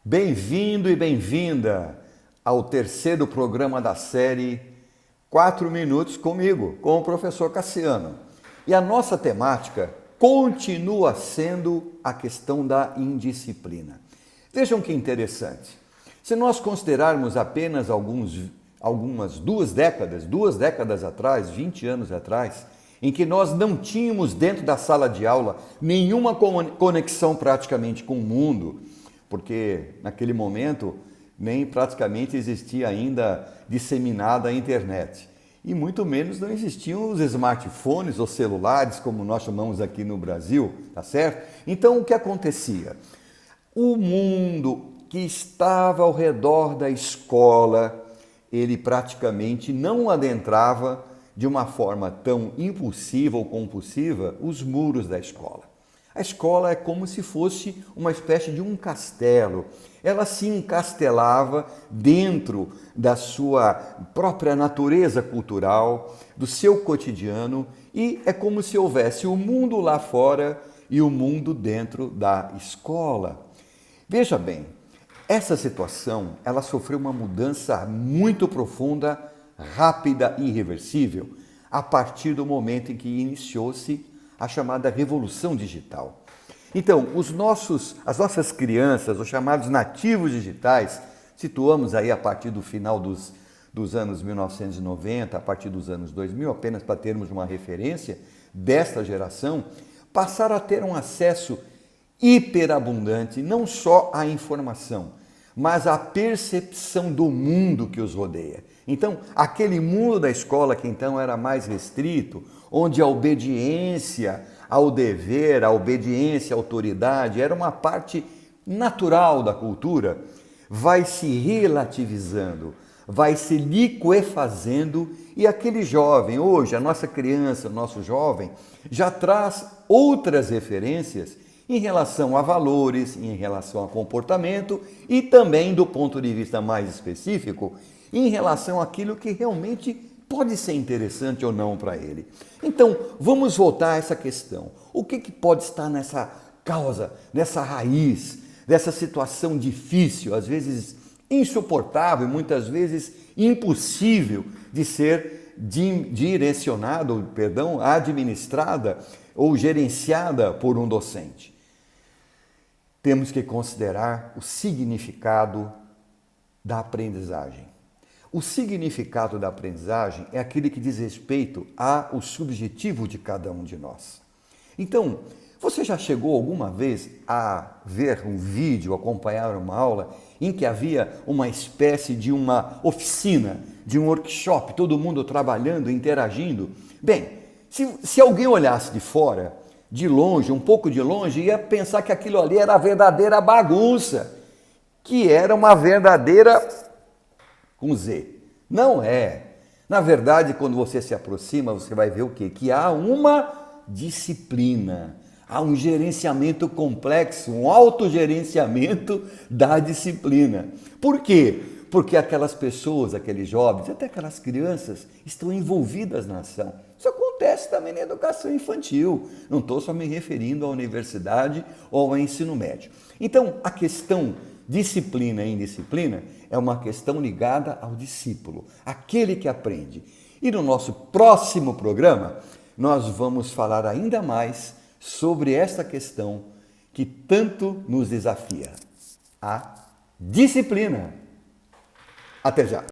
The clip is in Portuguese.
Bem-vindo e bem-vinda ao terceiro programa da série 4 Minutos comigo, com o professor Cassiano. E a nossa temática continua sendo a questão da indisciplina. Vejam que interessante. Se nós considerarmos apenas algumas duas décadas atrás, 20 anos atrás, em que nós não tínhamos dentro da sala de aula nenhuma conexão praticamente com o mundo, porque naquele momento nem praticamente existia ainda disseminada a internet. E muito menos não existiam os smartphones ou celulares, como nós chamamos aqui no Brasil, tá certo? Então o que acontecia? O mundo que estava ao redor da escola, ele praticamente não adentrava de uma forma tão impulsiva ou compulsiva os muros da escola. A escola é como se fosse uma espécie de um castelo. Ela se encastelava dentro da sua própria natureza cultural, do seu cotidiano, e é como se houvesse o mundo lá fora e o mundo dentro da escola. Veja bem, essa situação, ela sofreu uma mudança muito profunda, rápida e irreversível, a partir do momento em que iniciou-se a chamada revolução digital. Então, as nossas crianças, os chamados nativos digitais, situamos aí a partir do final dos anos 1990, a partir dos anos 2000, apenas para termos uma referência desta geração, passaram a ter um acesso hiperabundante, não só à informação, mas à percepção do mundo que os rodeia. Então, aquele mundo da escola que então era mais restrito, onde a obediência ao dever, a obediência à autoridade era uma parte natural da cultura, vai se relativizando, vai se liquefazendo e aquele jovem, hoje, a nossa criança, o nosso jovem, já traz outras referências em relação a valores, em relação a comportamento e também, do ponto de vista mais específico, em relação àquilo que realmente pode ser interessante ou não para ele. Então, vamos voltar a essa questão. O que pode estar nessa causa, nessa raiz, dessa situação difícil, às vezes insuportável, muitas vezes impossível de ser administrada ou gerenciada por um docente? Temos que considerar o significado da aprendizagem. O significado da aprendizagem é aquele que diz respeito ao subjetivo de cada um de nós. Então, você já chegou alguma vez a ver um vídeo, acompanhar uma aula em que havia uma espécie de uma oficina, de um workshop, todo mundo trabalhando, interagindo? Bem, se alguém olhasse de fora, de longe, um pouco de longe, ia pensar que aquilo ali era a verdadeira bagunça, que era uma verdadeira com Z. Não é. Na verdade, quando você se aproxima, você vai ver o quê? Que há uma disciplina, há um gerenciamento complexo, um autogerenciamento da disciplina. Por quê? Porque aquelas pessoas, aqueles jovens, até aquelas crianças, estão envolvidas na ação. Isso acontece também na educação infantil. Não estou só me referindo à universidade ou ao ensino médio. Então, a questão disciplina e indisciplina é uma questão ligada ao discípulo, aquele que aprende. E no nosso próximo programa, nós vamos falar ainda mais sobre esta questão que tanto nos desafia, a disciplina. Até já!